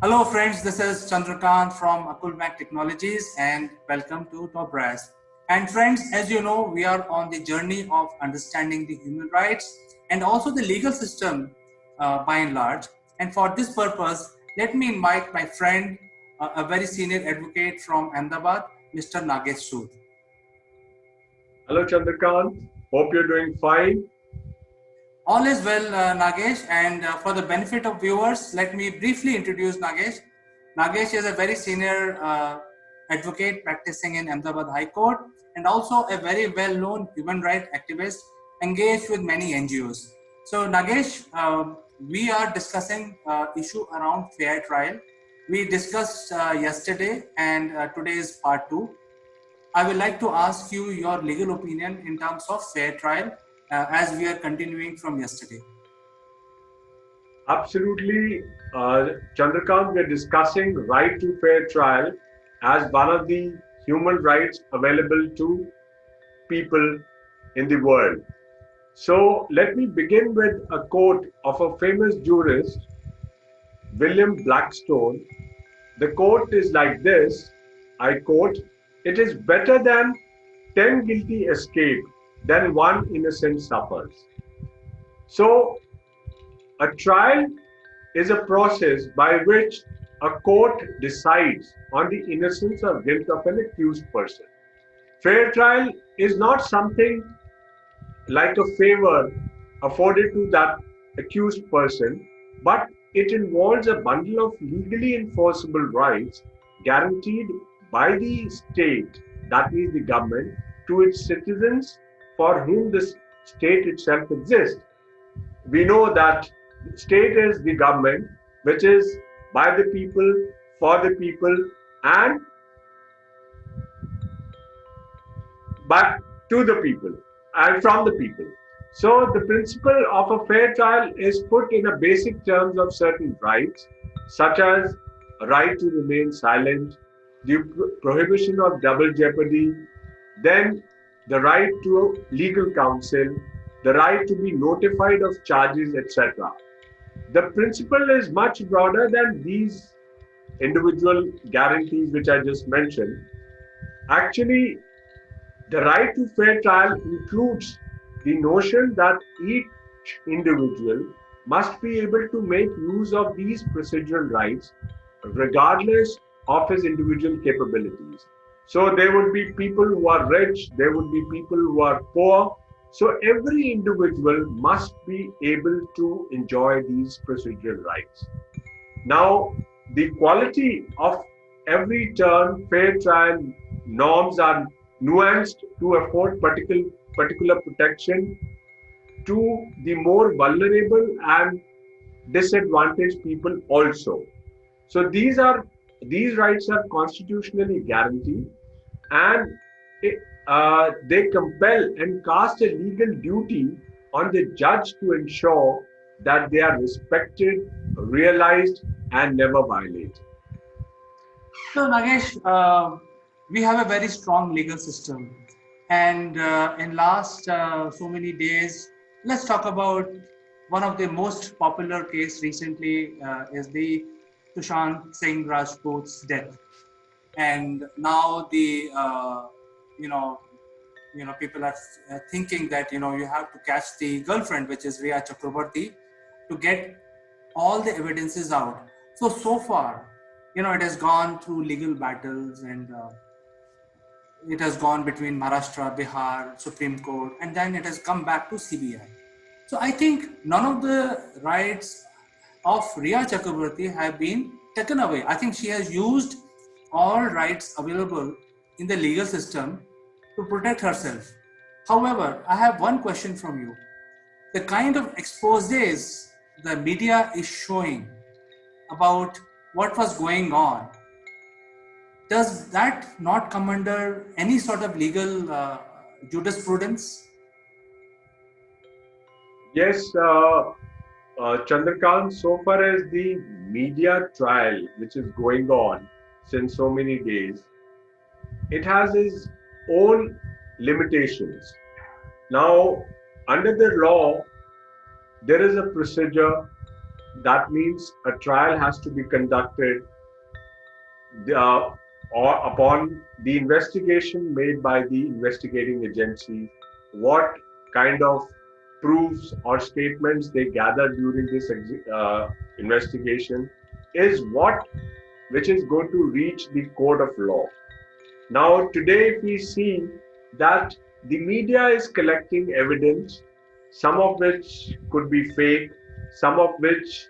Hello friends, this is Chandrakant from Akulmac Technologies and welcome to TopBrass. And friends, as you know, we are on the journey of understanding the human rights and also the legal system by and large. And for this purpose, let me invite my friend, a very senior advocate from Ahmedabad, Mr. Nagesh Sood. Hello, Chandrakant. Hope you're doing fine. All is well, Nagesh, and for the benefit of viewers, let me briefly introduce Nagesh. Nagesh is a very senior advocate practicing in Ahmedabad High Court and also a very well-known human rights activist engaged with many NGOs. So, Nagesh, we are discussing issue around fair trial. We discussed yesterday, and today is part two. I would like to ask you your legal opinion in terms of fair trial as we are continuing from yesterday. Absolutely, Chandrakant, we're discussing right to fair trial as one of the human rights available to people in the world. So let me begin with a quote of a famous jurist, William Blackstone. The quote is like this, I quote, "It is better than 10 guilty escape than one innocent suffers." So a trial is a process by which a court decides on the innocence or guilt of an accused person. Fair trial is not something like a favor afforded to that accused person, but it involves a bundle of legally enforceable rights guaranteed by the state, that means the government, to its citizens for whom the state itself exists. We know that state is the government, which is by the people, for the people, and but to the people and from the people. So the principle of a fair trial is put in a basic terms of certain rights, such as a right to remain silent, the prohibition of double jeopardy, then the right to legal counsel, the right to be notified of charges, etc. The principle is much broader than these individual guarantees which I just mentioned. Actually, the right to fair trial includes the notion that each individual must be able to make use of these procedural rights regardless of his individual capabilities. So there would be people who are rich, there would be people who are poor. So every individual must be able to enjoy these procedural rights. Now, the quality of every turn, fair trial norms are nuanced to afford particular protection to the more vulnerable and disadvantaged people also. So these rights are constitutionally guaranteed, and they compel and cast a legal duty on the judge to ensure that they are respected, realized, and never violated. So, Nagesh, we have a very strong legal system, and in last so many days, let's talk about one of the most popular case recently is the Prashant Singh Rajput's death, and now the you know people are thinking that you have to catch the girlfriend, which is Riya Chakraborty, to get all the evidences out. So far, it has gone through legal battles and it has gone between Maharashtra, Bihar, Supreme Court, and then it has come back to CBI. So I think none of the rights of Riya Chakraborty have been taken away. I think she has used all rights available in the legal system to protect herself. However, I have one question from you. The kind of exposes the media is showing about what was going on, does that not come under any sort of legal jurisprudence? Yes, Chandrakant, so far as the media trial, which is going on since so many days, it has its own limitations. Now, under the law, there is a procedure That means a trial has to be conducted uh, or upon the investigation made by the investigating agency, what kind of proofs or statements they gather during this investigation is what which is going to reach the court of law. Now, today, if we see that the media is collecting evidence, some of which could be fake, some of which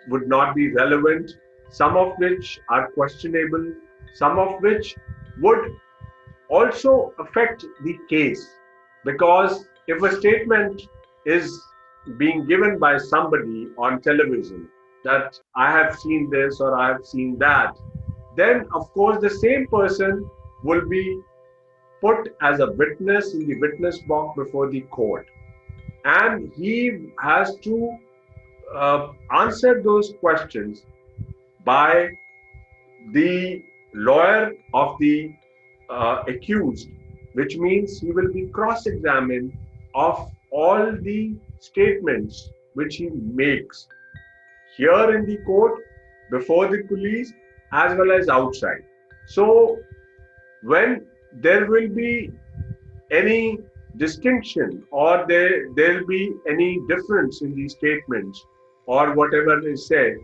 would not be relevant, some of which are questionable, some of which would also affect the case. Because if a statement is being given by somebody on television that I have seen this or I have seen that, then of course the same person will be put as a witness in the witness box before the court, and he has to answer those questions by the lawyer of the accused, which means he will be cross examined of all the statements which he makes here in the court, before the police, as well as outside. So, when there will be any distinction or there'll be any difference in the statements or whatever is said,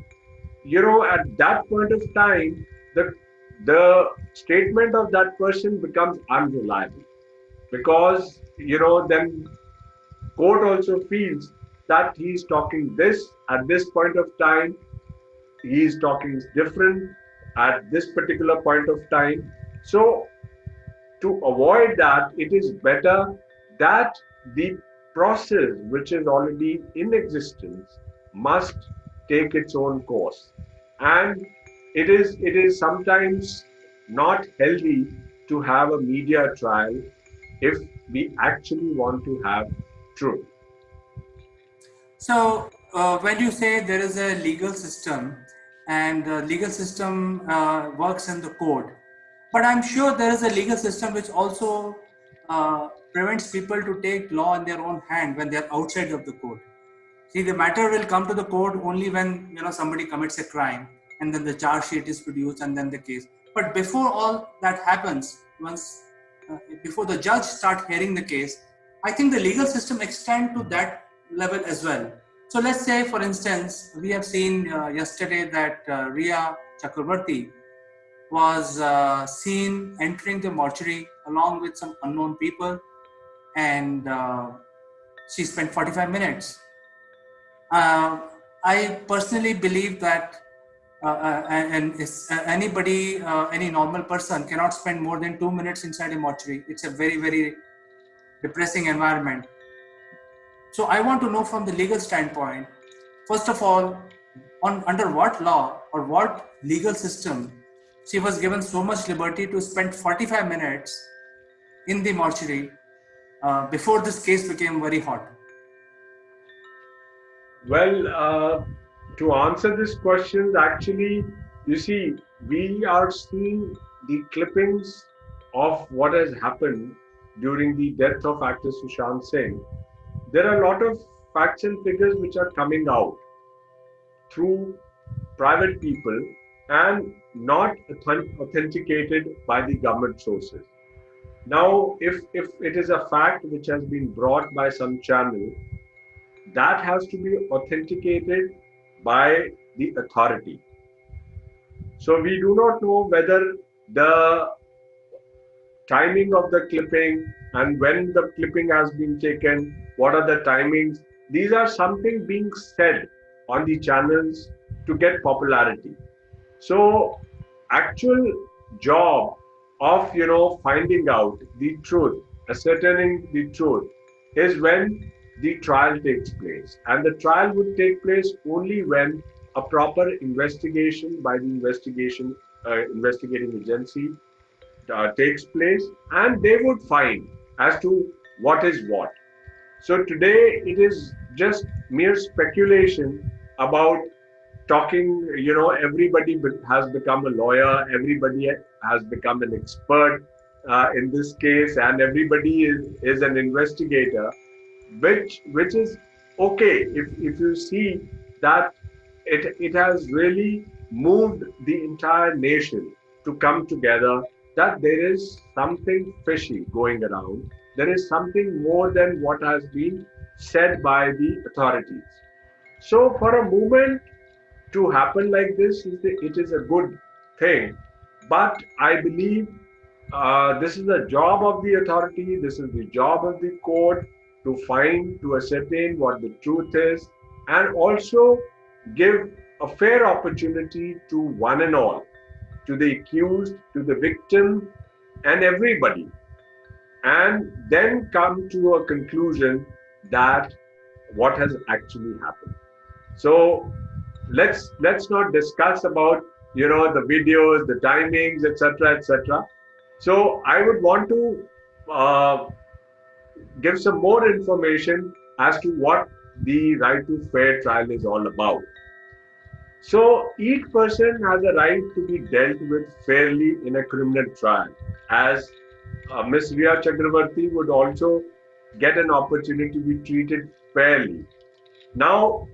at that point of time, the statement of that person becomes unreliable, because then court also feels that he's talking this at this point of time, he's talking different at this particular point of time. So to avoid that, it is better that the process which is already in existence must take its own course. And it is sometimes not healthy to have a media trial if we actually want to have truth. So, when you say there is a legal system and the legal system works in the court, but I'm sure there is a legal system which also prevents people to take law in their own hand when they're outside of the court. See, the matter will come to the court only when somebody commits a crime, and then the charge sheet is produced, and then the case. But before all that happens, once before the judge start hearing the case, I think the legal system extend to that level as well. So let's say, for instance, we have seen yesterday that Ria Chakrabarti was seen entering the mortuary along with some unknown people, and she spent 45 minutes. uh, I personally believe that anybody, any normal person cannot spend more than 2 minutes inside a mortuary. It's a very, very depressing environment. So I want to know from the legal standpoint, first of all, under what law or what legal system she was given so much liberty to spend 45 minutes in the mortuary before this case became very hot. Well, to answer this question, actually, you see, we are seeing the clippings of what has happened during the death of actor Prashant Singh. There are a lot of facts and figures which are coming out through private people and not authenticated by the government sources. Now, if it is a fact which has been brought by some channel, that has to be authenticated by the authority. So we do not know whether the timing of the clipping and when the clipping has been taken, what are the timings. These are something being said on the channels to get popularity. So actual job of finding out the truth, ascertaining the truth, is when the trial takes place. And the trial would take place only when a proper investigation by the investigating agency takes place, and they would find as to what is what. So today it is just mere speculation about talking. Everybody has become a lawyer, everybody has become an expert in this case, and everybody is an investigator, which is okay if you see that it has really moved the entire nation to come together that there is something fishy going around. There is something more than what has been said by the authorities. So, for a movement to happen like this, it is a good thing. But I believe this is the job of the authority, this is the job of the court to find, to ascertain what the truth is, and also give a fair opportunity to one and all, to the accused, to the victim, and everybody, and then come to a conclusion that what has actually happened. So let's not discuss about the videos, the timings, etc., etc. So I would want to uh, give some more information as to what the right to fair trial is all about. So each person has a right to be dealt with fairly in a criminal trial, as Ms. Ria Chakravarti would also get an opportunity to be treated fairly. Now,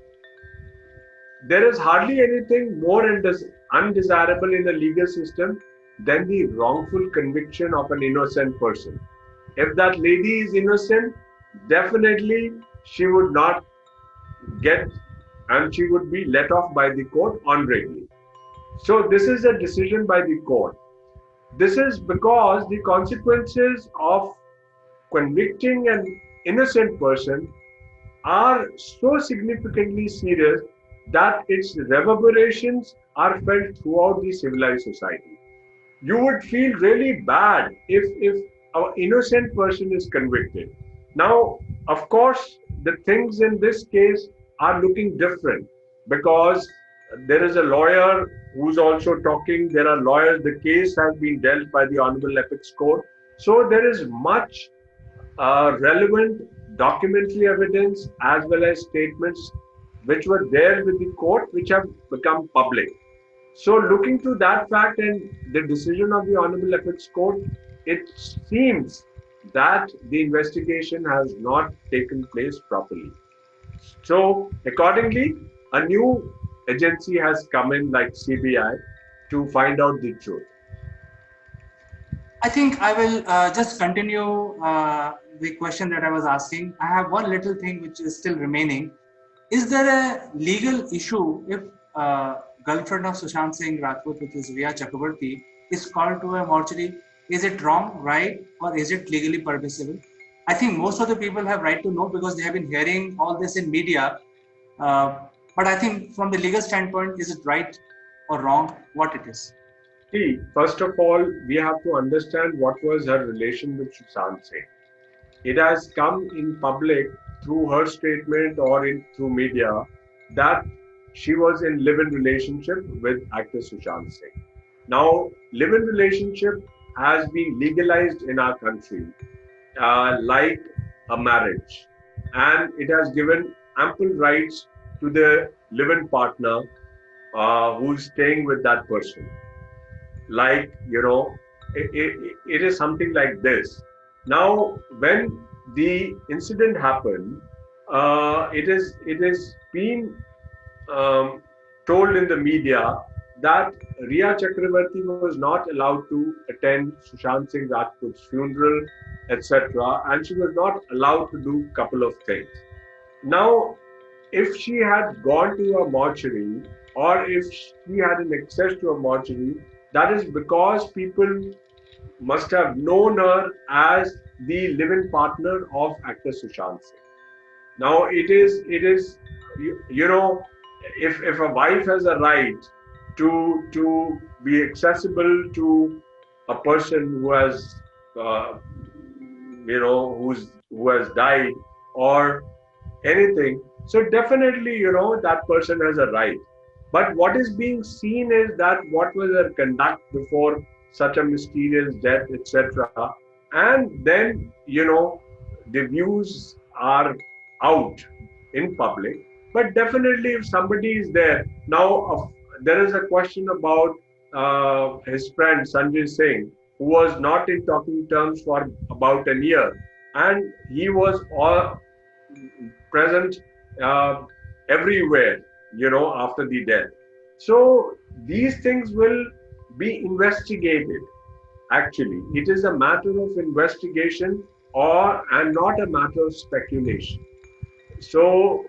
there is hardly anything more undesirable in the legal system than the wrongful conviction of an innocent person. If that lady is innocent, definitely she would not get, and she would be let off by the court honorably. So, this is a decision by the court. This is because the consequences of convicting an innocent person are so significantly serious that its reverberations are felt throughout the civilized society. You would feel really bad if an innocent person is convicted. Now, of course, the things in this case are looking different because there is a lawyer who's also talking. There are lawyers. The case has been dealt by the Honorable Apex Court. So there is much relevant documentary evidence as well as statements which were there with the court, which have become public. So, looking to that fact and the decision of the Honorable Apex Court, it seems that the investigation has not taken place properly. So, accordingly, a new agency has come in, like CBI, to find out the truth. I think I will just continue the question that I was asking. I have one little thing which is still remaining. Is there a legal issue if girlfriend of Sushant Singh Rajput, which is Riya Chakrabarti, is called to a mortuary? Is it wrong, right, or is it legally permissible? I think most of the people have right to know because they have been hearing all this in media. Uh, but I think from the legal standpoint, is it right or wrong? What it is? See, first of all, we have to understand what was her relation with Sushant Singh. It has come in public through her statement or through media that she was in live-in relationship with actor Sushant Singh. Now, live-in relationship has been legalized in our country like a marriage, and it has given ample rights to the live-in partner who's staying with that person. Like, it is something like this. Now, when the incident happened, it is been um, told in the media that Riya Chakravarti was not allowed to attend Sushant Singh Rajput's funeral, etc., and she was not allowed to do a couple of things. Now, if she had gone to a mortuary or if she had an access to a mortuary, that is because people must have known her as the living partner of actor Sushant Singh. Now it is if a wife has a right to be accessible to a person who has uh, who has died or anything, so definitely that person has a right. But what is being seen is that what was her conduct before such a mysterious death, etc. And then the views are out in public. But definitely, if somebody is there now, there is a question about his friend Sanjay Singh, who was not in talking terms for about a year, and he was all present uh, everywhere after the death. So these things will be investigated. Actually, it is a matter of investigation and not a matter of speculation. So,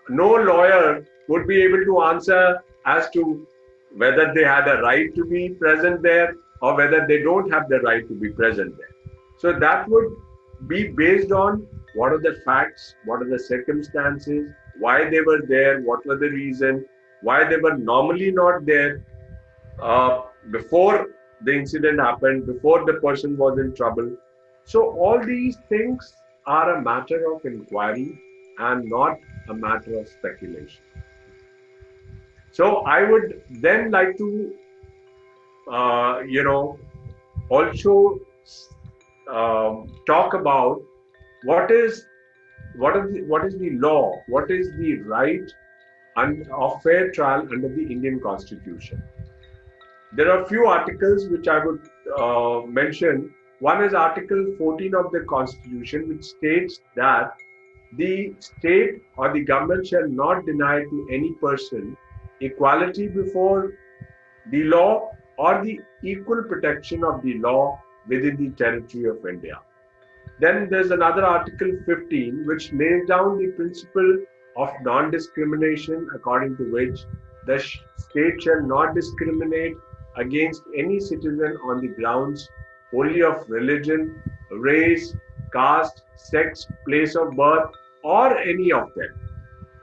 no lawyer would be able to answer as to whether they had a right to be present there or whether they don't have the right to be present there. So, that would be based on what are the facts, what are the circumstances, why they were there, what were the reason, why they were normally not there before the incident happened, before the person was in trouble. So, all these things are a matter of inquiry and not a matter of speculation. So, I would then like to, also talk about what is what is the law, what is the right of fair trial under the Indian Constitution. There are a few articles which I would mention. One is Article 14 of the Constitution, which states that the state or the government shall not deny to any person equality before the law or the equal protection of the law within the territory of India. Then there's another Article 15, which lays down the principle of non-discrimination, according to which the state shall not discriminate against any citizen on the grounds only of religion, race, caste, sex, place of birth, or any of them.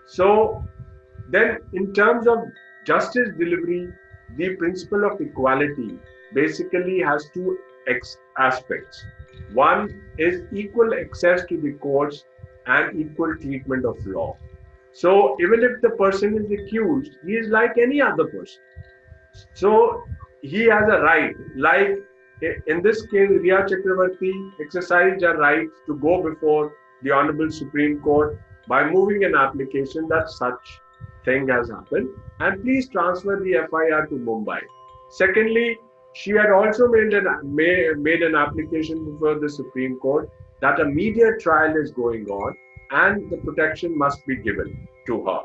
So, then in terms of justice delivery, the principle of equality basically has two aspects. One is equal access to the courts and equal treatment of law. So even if the person is accused, he is like any other person. So he has a right, like in this case, Riya Chakravarti exercised her right to go before the Honorable Supreme Court by moving an application that such thing has happened and please transfer the FIR to Mumbai. Secondly, she had also made an application before the Supreme Court that a media trial is going on and the protection must be given to her.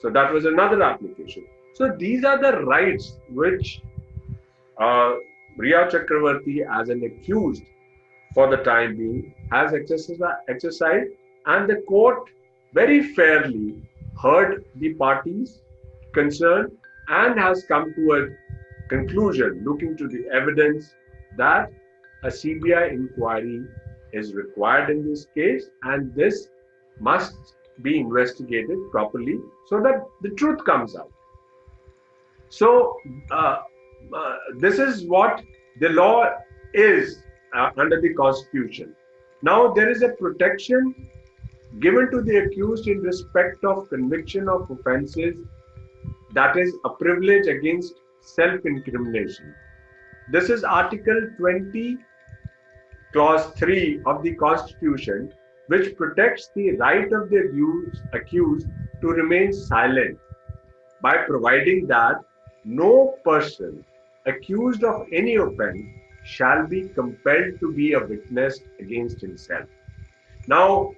So that was another application. So these are the rights which Riya Chakravarti, as an accused for the time being, has exercised, and the court very fairly heard the parties concerned and has come to a conclusion, looking to the evidence, that a CBI inquiry is required in this case, and this must be investigated properly so that the truth comes out. So, this is what the law is under the Constitution. Now, there is a protection given to the accused in respect of conviction of offences, that is a privilege against self-incrimination. This is Article 20, Clause 3 of the Constitution, which protects the right of the accused to remain silent by providing that no person accused of any offense shall be compelled to be a witness against himself. Now,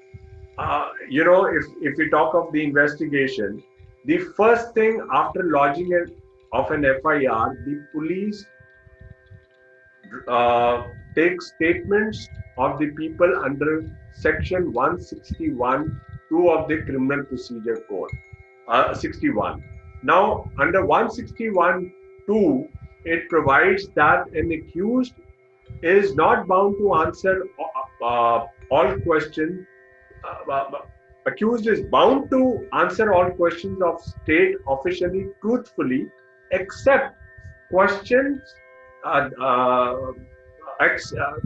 if we talk of the investigation, the first thing after lodging of an FIR, the police take statements of the people under Section 161(2) of the Criminal Procedure Code. 61. Now, under 161(2), it provides that an accused is not bound to answer all questions. Accused is bound to answer all questions of state officially truthfully, except questions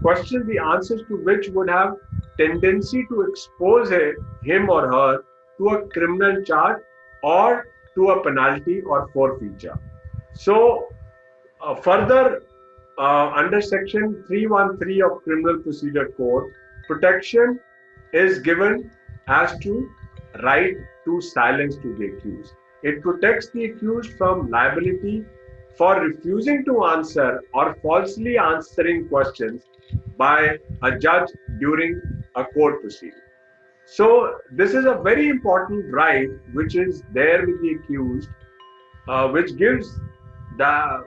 questions the answers to which would have tendency to expose him or her to a criminal charge or to a penalty or forfeiture. So, further, under Section 313 of Criminal Procedure Code, protection is given as to right to silence to the accused. It protects the accused from liability for refusing to answer or falsely answering questions by a judge during a court proceeding. So this is a very important right which is there with the accused, which gives the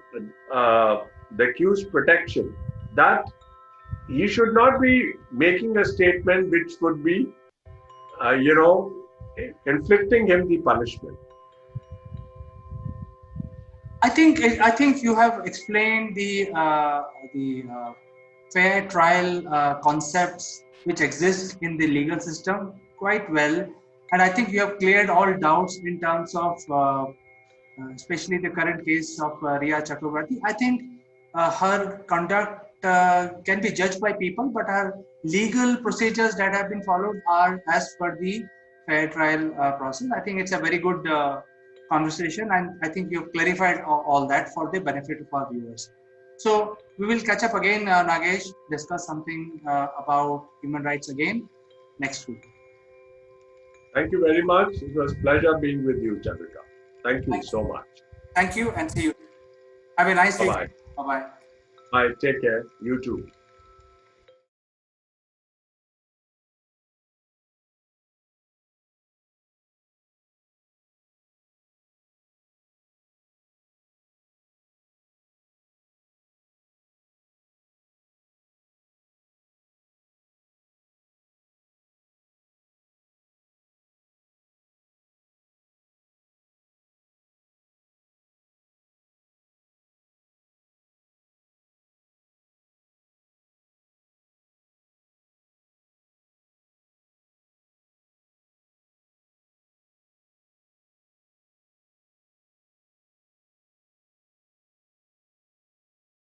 accused protection, that he should not be making a statement which would be, you know, inflicting him the punishment. I think you have explained the fair trial concepts which exist in the legal system quite well, and I think you have cleared all doubts in terms of especially the current case of Ria Chakrabarti. I think her conduct can be judged by people, but her legal procedures that have been followed are as per the fair trial process. I think it's a very good conversation, and I think you've clarified all that for the benefit of our viewers. So we will catch up again, Nagesh, discuss something about human rights again next week. Thank you very much. It was a pleasure being with you, Chandrika. Thank you Thank so you. much. Thank you, and see you. Have a nice Bye day. bye. Bye bye. Bye. Take care. You too.